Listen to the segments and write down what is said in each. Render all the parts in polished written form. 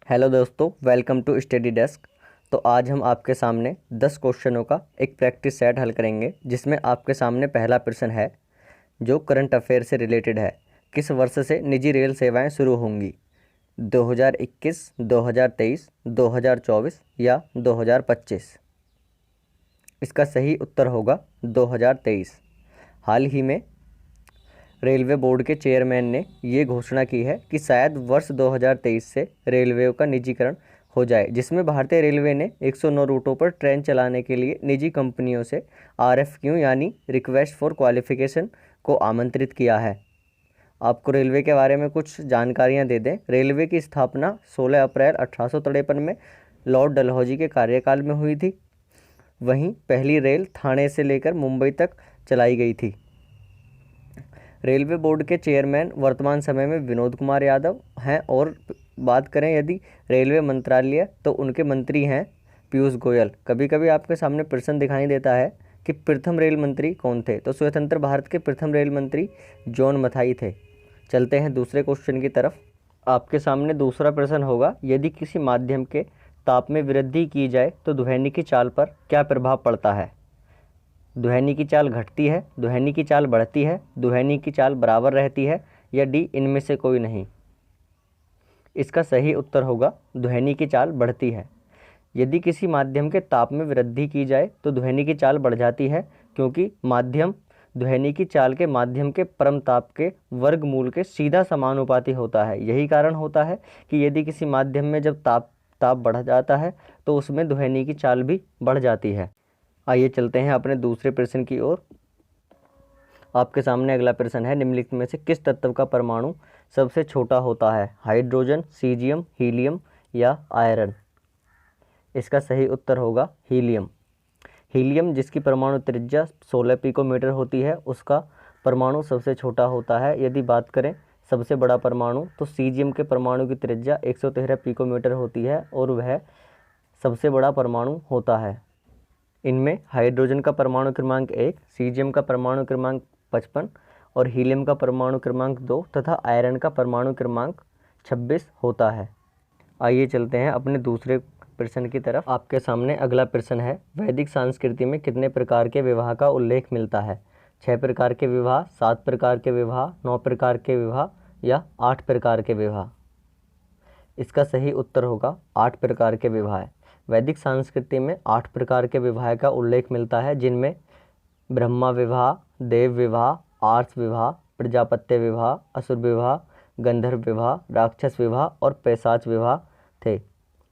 Hello दोस्तों, welcome to study desk. तो आज हम आपके सामने 10 क्वेश्चनों का एक प्रैक्टिस सेट हल करेंगे, जिसमें आपके सामने पहला प्रश्न है जो करंट अफेयर से रिलेटेड है। किस वर्ष से निजी रेल सेवाएं शुरू होंगी? 2021, 2023, 2024 या 2025? इसका सही उत्तर होगा 2023। हाल ही में रेलवे बोर्ड के चेयरमैन ने ये घोषणा की है कि शायद वर्ष 2023 से रेलवे का निजीकरण हो जाए, जिसमें भारतीय रेलवे ने 109 रूटों पर ट्रेन चलाने के लिए निजी कंपनियों से RFQ यानी रिक्वेस्ट फॉर क्वालिफिकेशन को आमंत्रित किया है। आपको रेलवे के बारे में कुछ जानकारियां दे दें। रेलवे की स्थापना 16 अप्रैल 1853 में लॉर्ड डलहौजी के कार्यकाल में हुई थी। वहीं पहली रेल ठाणे से लेकर मुंबई तक चलाई गई थी। रेलवे बोर्ड के चेयरमैन वर्तमान समय में विनोद कुमार यादव हैं, और बात करें यदि रेलवे मंत्रालय तो उनके मंत्री हैं पीयूष गोयल। कभी कभी आपके सामने प्रश्न दिखाई देता है कि प्रथम रेल मंत्री कौन थे, तो स्वतंत्र भारत के प्रथम रेल मंत्री जॉन मथाई थे। चलते हैं दूसरे क्वेश्चन की तरफ। आपके सामने दूसरा प्रश्न होगा, यदि किसी माध्यम के ताप में वृद्धि की जाए तो ध्वनि की चाल पर क्या प्रभाव पड़ता है? ध्वनि की चाल घटती है, ध्वनि की चाल बढ़ती है, ध्वनि की चाल बराबर रहती है, या डी इनमें से कोई नहीं? इसका सही उत्तर होगा ध्वनि की चाल बढ़ती है। यदि किसी माध्यम के ताप में वृद्धि की जाए तो ध्वनि की चाल बढ़ जाती है, क्योंकि माध्यम ध्वनि की चाल के माध्यम के परम ताप के वर्गमूल के सीधा समानुपाती होता है। यही कारण होता है कि यदि किसी माध्यम में जब ताप बढ़ जाता है तो उसमें ध्वनि की चाल भी बढ़ जाती है। आइए चलते हैं अपने दूसरे प्रश्न की ओर। आपके सामने अगला प्रश्न है, निम्नलिखित में से किस तत्व का परमाणु सबसे छोटा होता है? हाइड्रोजन, सीजियम, हीलियम या आयरन? इसका सही उत्तर होगा हीलियम। हीलियम, जिसकी परमाणु त्रिज्या 16 पिकोमीटर होती है, उसका परमाणु सबसे छोटा होता है। यदि बात करें सबसे बड़ा परमाणु, तो सीजियम के परमाणु की त्रिज्या 113 पिकोमीटर होती है और वह सबसे बड़ा परमाणु होता है। इनमें हाइड्रोजन का परमाणु क्रमांक 1, सीजियम का परमाणु क्रमांक 55 और हीलियम का परमाणु क्रमांक 2 तथा आयरन का परमाणु क्रमांक 26 होता है। आइए चलते हैं अपने दूसरे प्रश्न की तरफ। आपके सामने अगला प्रश्न है, वैदिक संस्कृति में कितने प्रकार के विवाह का उल्लेख मिलता है? 6 प्रकार के विवाह, 7 प्रकार के विवाह, 9 प्रकार के विवाह या 8 प्रकार के विवाह? इसका सही उत्तर होगा 8 प्रकार के विवाह। वैदिक संस्कृति में 8 प्रकार के विवाह का उल्लेख मिलता है, जिनमें ब्रह्मा विवाह, देव विवाह, आर्ष विवाह, प्रजापत्य विवाह, असुर विवाह, गंधर्व विवाह, राक्षस विवाह और पैशाच विवाह थे।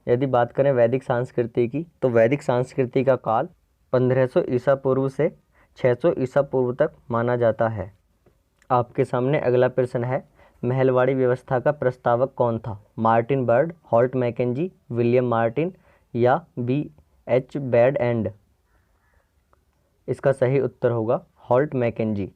यदि बात करें वैदिक संस्कृति की, तो वैदिक संस्कृति का काल 1500 ईसा पूर्व से 600 ईसा पूर्व तक माना जाता है। आपके सामने अगला प्रश्न है, महलवाड़ी व्यवस्था का प्रस्तावक कौन था? Martin bird, Holt Mackenzie, William Martin या BH बैड एंड? इसका सही उत्तर होगा हॉल्ट मैकेंजी।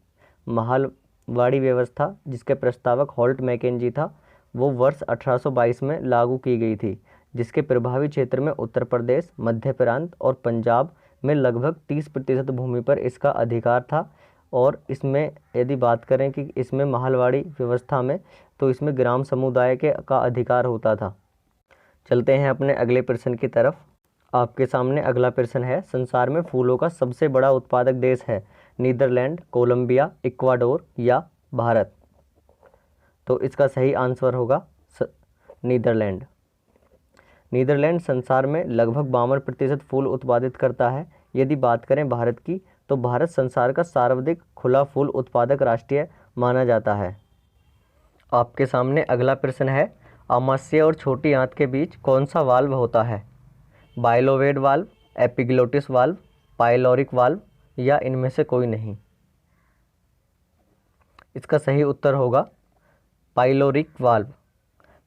महलवाड़ी व्यवस्था जिसके प्रस्तावक हॉल्ट मैकेंजी था, वो वर्ष 1822 में लागू की गई थी, जिसके प्रभावी क्षेत्र में उत्तर प्रदेश, मध्य प्रांत और पंजाब में लगभग 30% भूमि पर इसका अधिकार था। और इसमें यदि बात करें कि इसमें महलवाड़ी व्यवस्था में, तो इसमें ग्राम समुदाय का अधिकार होता था। चलते हैं अपने अगले प्रश्न की तरफ। आपके सामने अगला प्रश्न है, संसार में फूलों का सबसे बड़ा उत्पादक देश है? नीदरलैंड, कोलंबिया, इक्वाडोर या भारत? तो इसका सही आंसर होगा नीदरलैंड। नीदरलैंड संसार में लगभग 52% फूल उत्पादित करता है। यदि बात करें भारत की, तो भारत संसार का सर्वाधिक खुला फूल उत्पादक राष्ट्र माना जाता है। आपके सामने अगला प्रश्न है, आमाशय और छोटी आंत के बीच कौन सा वाल्व होता है? Bilobed valve, epiglottis valve, pyloric valve या इनमें से कोई नहीं? इसका सही उत्तर होगा पाइलोरिक वाल्व।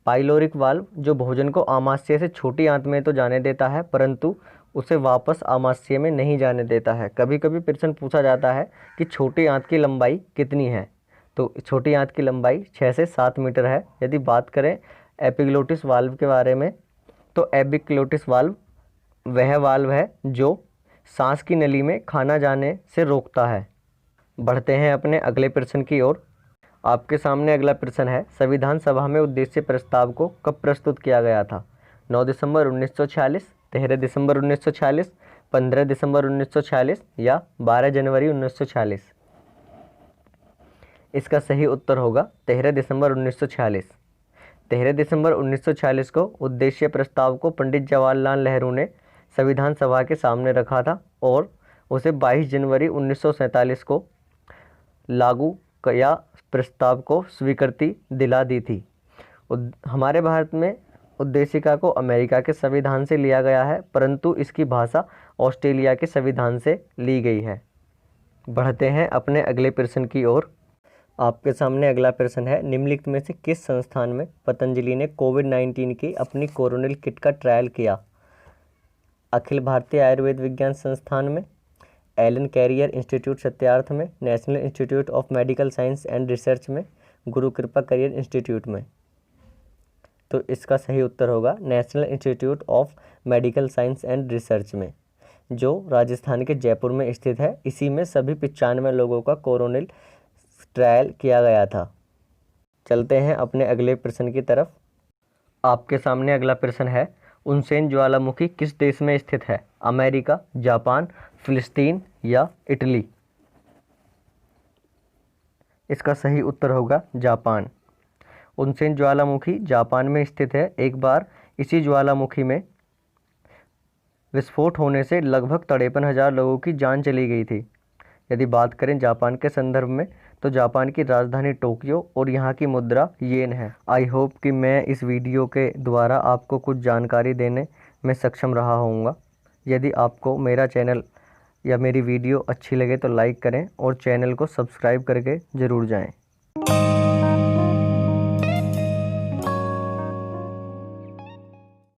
पाइलोरिक वाल्व जो भोजन को आमाशय से छोटी आंत में तो जाने देता है, परंतु उसे वापस आमाशय में नहीं जाने देता है। कभी कभी प्रश्न पूछा जाता है कि छोटी आंत की लंबाई कितनी है, तो छोटी आंत की लंबाई 6 से 7 मीटर है। यदि बात करें एपिग्लोटिस वाल्व के बारे में, तो एपिग्लोटिस वाल्व वह वाल्व है जो सांस की नली में खाना जाने से रोकता है। बढ़ते हैं अपने अगले प्रश्न की ओर। आपके सामने अगला प्रश्न है, संविधान सभा में उद्देश्य प्रस्ताव को कब प्रस्तुत किया गया था? 9 दिसंबर 1946, 13 दिसंबर 1946, 15 दिसंबर 1946 या 12 जनवरी 1946। इसका सही उत्तर होगा 13 दिसंबर 1946। 13 दिसंबर 1946 को उद्देश्य प्रस्ताव को पंडित जवाहरलाल नेहरू ने संविधान सभा के सामने रखा था और उसे 22 जनवरी 1947 को लागू या प्रस्ताव को स्वीकृति दिला दी थी। हमारे भारत में उद्देशिका को अमेरिका के संविधान से लिया गया है, परंतु इसकी भाषा ऑस्ट्रेलिया के संविधान से ली गई है। बढ़ते हैं अपने अगले प्रश्न की ओर। आपके सामने अगला प्रश्न है, निम्नलिखित में से किस संस्थान में पतंजलि ने कोविड-19 की अपनी कोरोनिल किट का ट्रायल किया? अखिल भारतीय आयुर्वेद विज्ञान संस्थान में, एलन कैरियर इंस्टीट्यूट सत्यार्थ में, national institute of medical science and research में, गुरु कृपा करियर इंस्टीट्यूट में। तो इसका सही उत्तर होगा national institute of medical science and research में, जो राजस्थान के जयपुर में स्थित है। इसी में सभी 95 लोगों का कोरोनिल ट्रायल किया गया था। चलते हैं अपने अगले प्रश्न की तरफ। आपके सामने अगला प्रश्न है, उनसेन ज्वालामुखी किस देश में स्थित है? अमेरिका, जापान, फिलिस्तीन या इटली? इसका सही उत्तर होगा जापान। उनसेन ज्वालामुखी जापान में स्थित है। एक बार इसी ज्वालामुखी में विस्फोट होने से लगभग 53,000 लोगों की जान चली गई थी। यदि बात करें जापान के संदर्भ में, तो जापान की राजधानी टोक्यो और यहाँ की मुद्रा येन है। आई होप कि मैं इस वीडियो के द्वारा आपको कुछ जानकारी देने में सक्षम रहा होऊंगा। यदि आपको मेरा चैनल या मेरी वीडियो अच्छी लगे तो लाइक करें और चैनल को सब्सक्राइब करके ज़रूर जाएं।